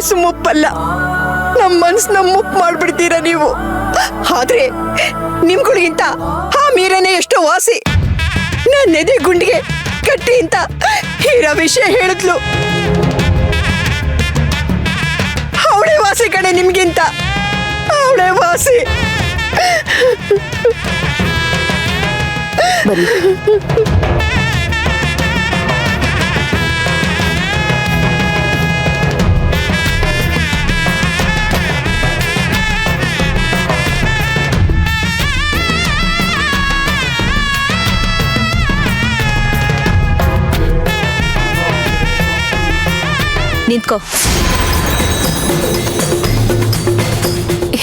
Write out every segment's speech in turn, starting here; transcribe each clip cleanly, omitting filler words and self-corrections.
ವಯಸ್ಸು ಮುಪ್ಪಲ್ಲ, ನಮ್ಮ ಮನ್ಸನ್ನ ಮುಪ್ಪು ಮಾಡ್ಬಿಡ್ತೀರ ನೀವು. ಆದ್ರೆ ನಿಮ್ಗಳಿಗಿಂತ ಆ ಮೀರನೇ ಎಷ್ಟೋ ವಾಸಿ. ನನ್ನ ಎದೆ ಗುಂಡಿಗೆ ಕಟ್ಟಿ ಅಂತ ಹೀರಾ ವಿಷಯ ಹೇಳಿದ್ಲು. ಅವಳೇ ವಾಸಿ ಕಣೆ ನಿಮ್ಗಿಂತ, ಅವಳೇ ವಾಸಿ. ಬರೀ ನಿಂತ್ಕೋ.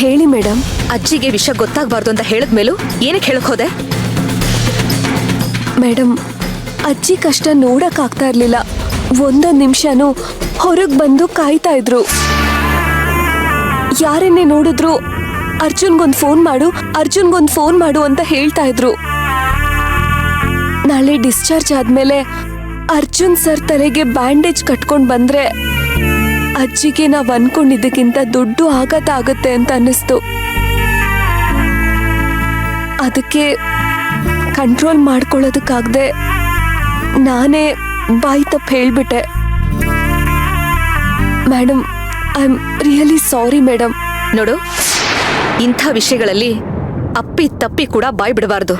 ಹೇಳಿ ಮೇಡಮ್. ಅಜ್ಜಿಗೆ ವಿಷಯ ಗೊತ್ತಾಗಬಾರ್ದು ಅಂತ ಹೇಳಿದ್ಮೇಲೂ ಏನಕ್ಕೆ ಹೇಳಕ್ ಹೋದೆ? ಮೇಡಮ್, ಅಜ್ಜಿ ಕಷ್ಟ ನೋಡಕ್ಕಾಗ್ತಾ ಇರ್ಲಿಲ್ಲ. ಒಂದೊಂದು ನಿಮಿಷನೂ ಹೊರಗೆ ಬಂದು ಕಾಯ್ತಾ ಇದ್ರು. ಯಾರನ್ನೇ ನೋಡಿದ್ರು ಅರ್ಜುನ್ಗೊಂದು ಫೋನ್ ಮಾಡು ಅಂತ ಹೇಳ್ತಾ ಇದ್ರು. ನಾಳೆ ಡಿಸ್ಚಾರ್ಜ್ ಆದ್ಮೇಲೆ ಅರ್ಜುನ್ ಸರ್ ತಲೆಗೆ ಬ್ಯಾಂಡೇಜ್ ಕಟ್ಕೊಂಡ್ ಬಂದ್ರೆ ಅಜ್ಜಿಗೆ ನಾವ್ ಅನ್ಕೊಂಡಿದ್ದಕ್ಕಿಂತ ದೊಡ್ಡ ಆಘಾತ ಆಗತ್ತೆ ಅಂತ ಅನ್ನಿಸ್ತು. ಅದಕ್ಕೆ ಕಂಟ್ರೋಲ್ ಮಾಡ್ಕೊಳ್ಳೋದಕ್ಕಾಗದೆ ನಾನೇ ಬಾಯಿ ತಪ್ಪು ಹೇಳ್ಬಿಟ್ಟೆ. Madam, I am really sorry madam. ನೋಡು, ಇಂಥ ವಿಷಯಗಳಲ್ಲಿ ಅಪ್ಪಿ ತಪ್ಪಿ ಕೂಡ ಬಾಯ್ ಬಿಡಬಾರ್ದು.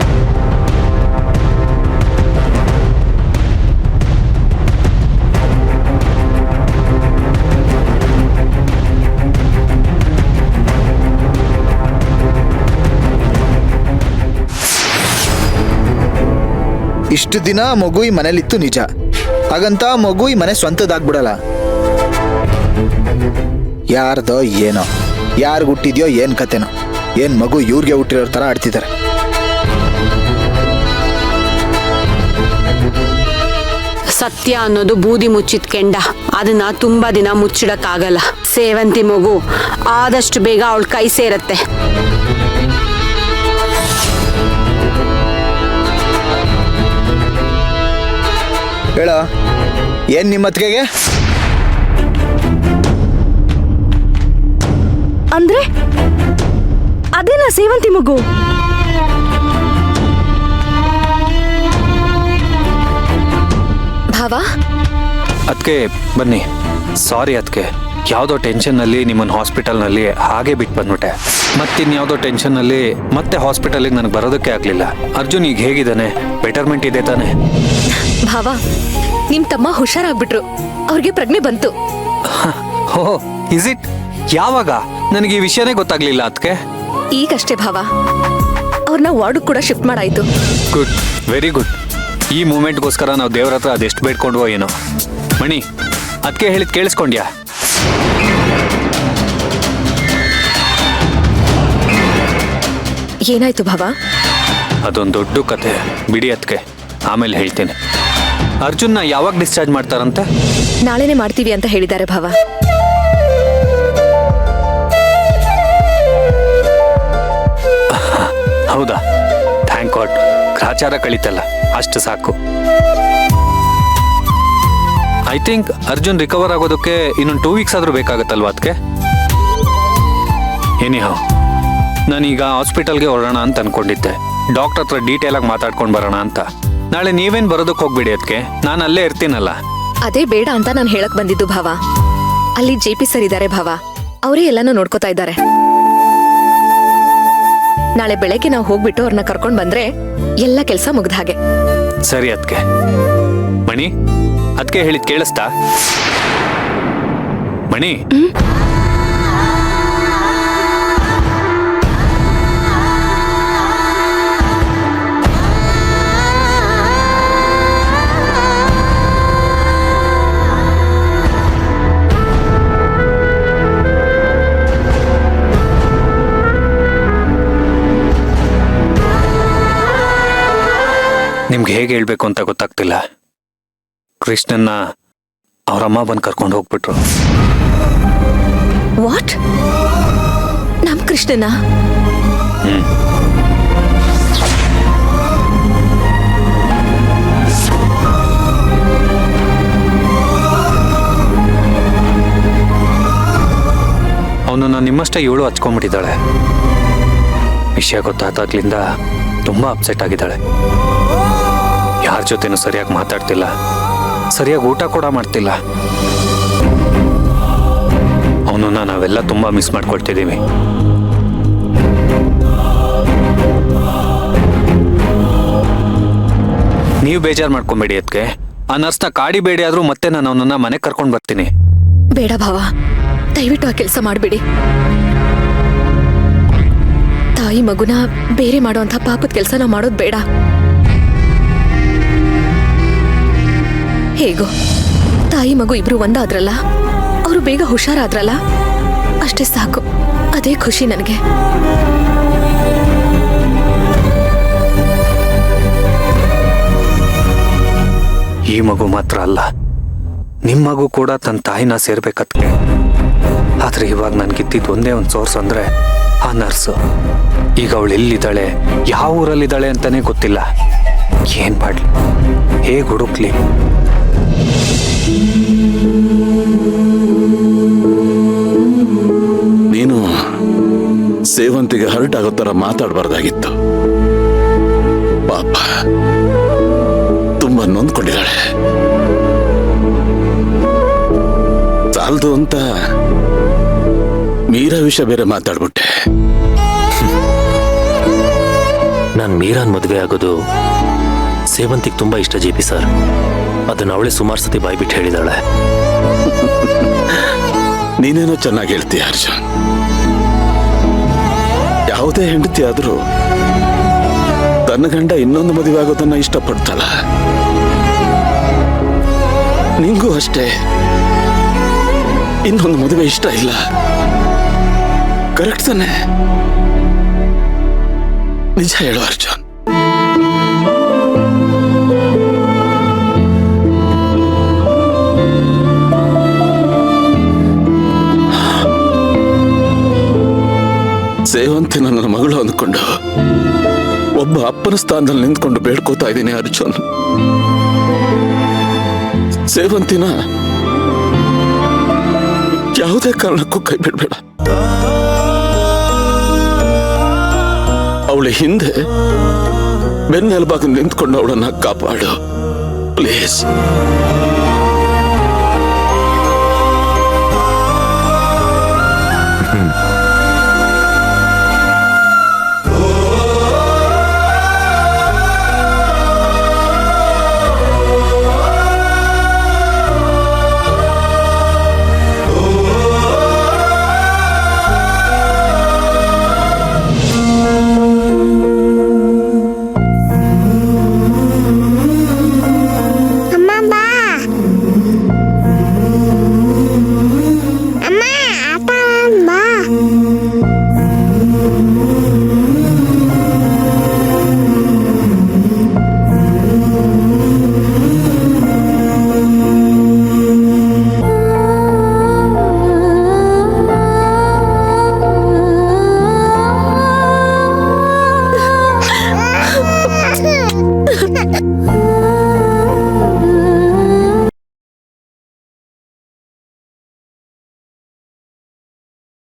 ಇಷ್ಟು ದಿನ ಮಗು ಈ ಮನೇಲಿತ್ತು ನಿಜ, ಹಾಗಂತ ಮಗು ಈ ಮನೆ ಸ್ವಂತದಾಗ್ಬಿಡಲ್ಲ. ಯಾರ್ದೋ ಏನೋ, ಯಾರು ಹುಟ್ಟಿದ್ಯೋ ಏನ್ ಕತೆನೋ, ಏನ್ ಮಗು ಇವ್ರಿಗೆ ಹುಟ್ಟಿರೋ ತರ ಆಡ್ತಿದ್ದಾರೆ. ಸತ್ಯ ಅನ್ನೋದು ಬೂದಿ ಮುಚ್ಚಿದ ಕೆಂಡ, ಅದನ್ನ ತುಂಬಾ ದಿನ ಮುಚ್ಚಿಡಕ್ಕಾಗಲ್ಲ. ಸೇವಂತಿ ಮಗು ಆದಷ್ಟು ಬೇಗ ಅವಳ ಕೈ ಸೇರತ್ತೆ. ಹೇಳ, ಏನ್ ನಿಮ್ಮ ಅತ್ತಿಗೆಗೆ? ಅಂದ್ರೆ ಅದೇನಾ ಸೇವಂತಿ ಮಗು? ಭಾವ, ಅದಕ್ಕೆ ಬನ್ನಿ. ಸಾರಿ ಅದಕ್ಕೆ, ಯಾವುದೋ ಟೆನ್ಷನ್ನಲ್ಲಿ ನಿಮ್ಮನ್ನು ಹಾಸ್ಪಿಟಲ್ನಲ್ಲಿ ಹಾಗೆ ಬಿಟ್ಟು ಬಂದ್ಬಿಟ್ಟೆ. ಮತ್ತಿನ್ಯಾವುದೋ ಟೆನ್ಷನ್ನಲ್ಲಿ ಮತ್ತೆ ಹಾಸ್ಪಿಟಲಿಗೆ ನನಗೆ ಬರೋದಕ್ಕೆ ಆಗಲಿಲ್ಲ. ಅರ್ಜುನ್ ಈಗ ಹೇಗಿದ್ದಾನೆ? ಬೆಟರ್ಮೆಂಟ್ ಇದೆ ತಾನೆ? ಭಾವ, ನಿಮ್ ತಮ್ಮ ಹುಷಾರಾಗ್ಬಿಟ್ರು. ಅವ್ರಿಗೆ ಪ್ರಜ್ಞೆ ಬಂತು. ಹೋ, ಇಸ್ ಇಟ್? ಯಾವಾಗ? ನನಗೆ ಈ ವಿಷಯನೇ ಗೊತ್ತಾಗ್ಲಿಲ್ಲ ಅದಕ್ಕೆ. ಈಗಷ್ಟೇ ಭಾವ, ಅವ್ರನ್ನ ವಾರ್ಡ್ ಕೂಡ ಶಿಫ್ಟ್ ಮಾಡಾಯ್ತು. Good, very good. ಈ ಮೂಮೆಂಟ್ಗೋಸ್ಕರ ನಾವು ದೇವ್ರ ಹತ್ರ ಅದೆಷ್ಟು ಬೇಡ್ಕೊಂಡ್ವೋ ಏನೋ. ಮಣಿ, ಅದಕ್ಕೆ ಹೇಳಿದ್ ಕೇಳಿಸ್ಕೊಂಡ್ಯಾ? ಏನಾಯ್ತು ಭಾವ? ಅದೊಂದು ದೊಡ್ಡ ಕತೆ, ಬಿಡಿ ಅದಕ್ಕೆ, ಆಮೇಲೆ ಹೇಳ್ತೀನಿ. ಅರ್ಜುನ್ನ ಯಾವಾಗ ಡಿಸ್ಚಾರ್ಜ್ ಮಾಡ್ತಾರಂತೆ? ನಾಳೆನೆ ಮಾಡ್ತೀವಿ ಅಂತ ಹೇಳಿದ್ದಾರೆ ಭಾವ. ಹೌದಾ? Thank god. ಗ್ರಾಚಾರ ಕಳೀತಲ್ಲ, ಅಷ್ಟು ಸಾಕು. ಐ ಥಿಂಕ್ ಅರ್ಜುನ್ ರಿಕವರ್ ಆಗೋದಕ್ಕೆ ಇನ್ನೊಂದು 2 ವೀಕ್ಸ್ ಆದ್ರೂ ಬೇಕಾಗತ್ತಲ್ವಾ ಅದಕ್ಕೆ? ಎನಿಹೌ, ನಾನೀಗ ಹಾಸ್ಪಿಟಲ್ಗೆ ಹೊರಡೋಣ ಅಂತ ಅನ್ಕೊಂಡಿದ್ದೆ. ಡಾಕ್ಟರ್ ಹತ್ರ ಡೀಟೇಲ್ ಆಗಿ ಮಾತಾಡ್ಕೊಂಡು ಬರೋಣ ಅಂತ. ನಾಳೆ ನೀವೇನ್ ಬರೋದಕ್ಕೆ ಹೋಗ್ಬಿಡಿ ಅದಕ್ಕೆ, ನಾನು ಅಲ್ಲೇ ಇರ್ತೀನಲ್ಲ. ಅದೇ ಬೇಡ ಅಂತ ನಾನು ಹೇಳಕ್ ಬಂದಿದ್ದು ಭಾವ. ಅಲ್ಲಿ JP ಸರ್ ಇದ್ದಾರೆ ಭಾವ, ಅವರೇ ಎಲ್ಲಾನು ನೋಡ್ಕೋತಾ ಇದ್ದಾರೆ. ನಾಳೆ ಬೆಳಗ್ಗೆ ನಾವು ಹೋಗ್ಬಿಟ್ಟು ಅವ್ರನ್ನ ಕರ್ಕೊಂಡ್ ಬಂದ್ರೆ ಎಲ್ಲ ಕೆಲಸ ಮುಗ್ದ ಹಾಗೆ. ಸರಿ ಅದಕ್ಕೆ. ಮಣಿ, ಅದಕ್ಕೆ ಹೇಳಿದ್ ಕೇಳಿಸ್ತಾ? ಮಣಿ, ನಿಮ್ಗೆ ಹೇಗೆ ಹೇಳ್ಬೇಕು ಅಂತ ಗೊತ್ತಾಗ್ತಿಲ್ಲ. ಕೃಷ್ಣನ್ನ ಅವರಮ್ಮ ಬಂದು ಕರ್ಕೊಂಡು ಹೋಗ್ಬಿಟ್ರು. ವಾಟ್? ನಮ್ ಕೃಷ್ಣನ? ಅವನನ್ನ ನಿಮ್ಮಷ್ಟೇ ಇವಳು ಹಚ್ಕೊಂಡ್ಬಿಟ್ಟಿದ್ದಾಳೆ. ವಿಷಯ ಗೊತ್ತಾದಾಗ್ಲಿಂದ ತುಂಬಾ ಅಪ್ಸೆಟ್ ಆಗಿದ್ದಾಳೆ. ಯಾರ ಜೊತೆನೂ ಸರಿಯಾಗಿ ಮಾತಾಡ್ತಿಲ್ಲ, ಸರಿಯಾಗಿ ಊಟ ಕೂಡ ಮಾಡ್ತಿಲ್ಲ. ಅವನನ್ನ ನಾವೆಲ್ಲ ತುಂಬಾ ಮಿಸ್ ಮಾಡ್ಕೊಳ್ತಿದ್ದೀವಿ. ನೀವು ಬೇಜಾರು ಮಾಡ್ಕೊಂಬೇಡಿ. ಅದಕ್ಕೆ ಆ ನರ್ಸ್ನ ಕಾಡಿಬೇಡಿ ಆದ್ರೂ ಮತ್ತೆ ನಾನು ಅವನನ್ನ ಮನೆಗೆ ಕರ್ಕೊಂಡು ಬರ್ತೀನಿ. ಬೇಡ ಭಾವ, ದಯವಿಟ್ಟು ಆ ಕೆಲಸ ಮಾಡಬೇಡಿ. ತಾಯಿ ಮಗುನ ಬೇರೆ ಮಾಡುವಂತ ಪಾಪದ ಕೆಲಸ ನಾವು ಮಾಡೋದು ಬೇಡ. ಹೇಗೋ ತಾಯಿ ಮಗು ಇಬ್ರು ಒಂದಾದ್ರಲ್ಲ, ಅವರು ಬೇಗ ಹುಷಾರಾದ್ರಲ್ಲ, ಅಷ್ಟೇ ಸಾಕು. ಅದೇ ಖುಷಿ ನನಗೆ. ಈ ಮಗು ಮಾತ್ರ ಅಲ್ಲ, ನಿಮ್ಮ ಮಗು ಕೂಡ ತನ್ನ ತಾಯಿನ ಸೇರ್ಬೇಕತ್ಗೆ. ಆದ್ರೆ ಇವಾಗ ನನ್ಗಿದ್ದಿದ್ದು ಒಂದೇ ಒಂದು ಸೋರ್ಸ್ ಅಂದ್ರೆ ಆ ನರ್ಸು. ಈಗ ಅವಳು ಎಲ್ಲಿದ್ದಾಳೆ, ಯಾವ ಊರಲ್ಲಿದ್ದಾಳೆ ಅಂತಾನೆ ಗೊತ್ತಿಲ್ಲ. ಏನ್ ಮಾಡ್ಲಿ, ಹೇಗೆ ಹುಡುಕ್ಲಿ? ನೀನು ಸೇವಂತಿಗೆ ಹರ್ಟ್ ಆಗೋ ತರ ಮಾತಾಡಬಾರ್ದಾಗಿತ್ತು. ಪಾಪ ತುಂಬಾ ನೊಂದ್ಕೊಂಡಿದ್ದಾಳೆ. ಸಾಲದು ಅಂತ ಮೀರಾ ವಿಷಯ ಬೇರೆ ಮಾತಾಡ್ಬಿಟ್ಟೆ. ನಾನು ಮೀರಾನ್ ಮದುವೆ ಆಗೋದು ಸೇವಂತಿಗೆ ತುಂಬಾ ಇಷ್ಟ ಜೆ.ಪಿ. ಸರ್. ಅದನ್ನ ಅವಳೇ ಸುಮಾರು ಸತಿ ಬಾಯ್ಬಿಟ್ಟು ಹೇಳಿದಾಳೆ. ನೀನೇನೋ ಚೆನ್ನಾಗಿ ಹೇಳ್ತೀಯ ಅರ್ಜುನ್. ಯಾವುದೇ ಹೆಂಡತಿ ಆದ್ರೂ ತನ್ನ ಗಂಡ ಇನ್ನೊಂದು ಮದುವೆ ಆಗೋದನ್ನ ಇಷ್ಟಪಡ್ತಾಳ. ನಿಂಗೂ ಅಷ್ಟೇ ಇನ್ನೊಂದು ಮದುವೆ ಇಷ್ಟ ಇಲ್ಲ. ಕರೆಕ್ಟ್ ತಾನೆ? ನಿಜ ಹೇಳು ಅರ್ಜುನ್. ಸೇವಂತಿ ನನ್ನ ಮಗಳು ಅಂದ್ಕೊಂಡು ಒಬ್ಬ ಅಪ್ಪನ ಸ್ಥಾನದಲ್ಲಿ ನಿಂತ್ಕೊಂಡು ಬೇಡ್ಕೋತಾ ಇದ್ದೀನಿ ಅರ್ಜುನ್. ಸೇವಂತಿನ ಯಾವುದೇ ಕಾರಣಕ್ಕೂ ಕೈ ಬಿಡ್ಬೇಡ. ಅವಳ ಹಿಂದೆ ಬೆನ್ನೆಲುಬಾಗಿ ನಿಂತ್ಕೊಂಡು ಅವಳನ್ನ ಕಾಪಾಡು ಪ್ಲೀಸ್.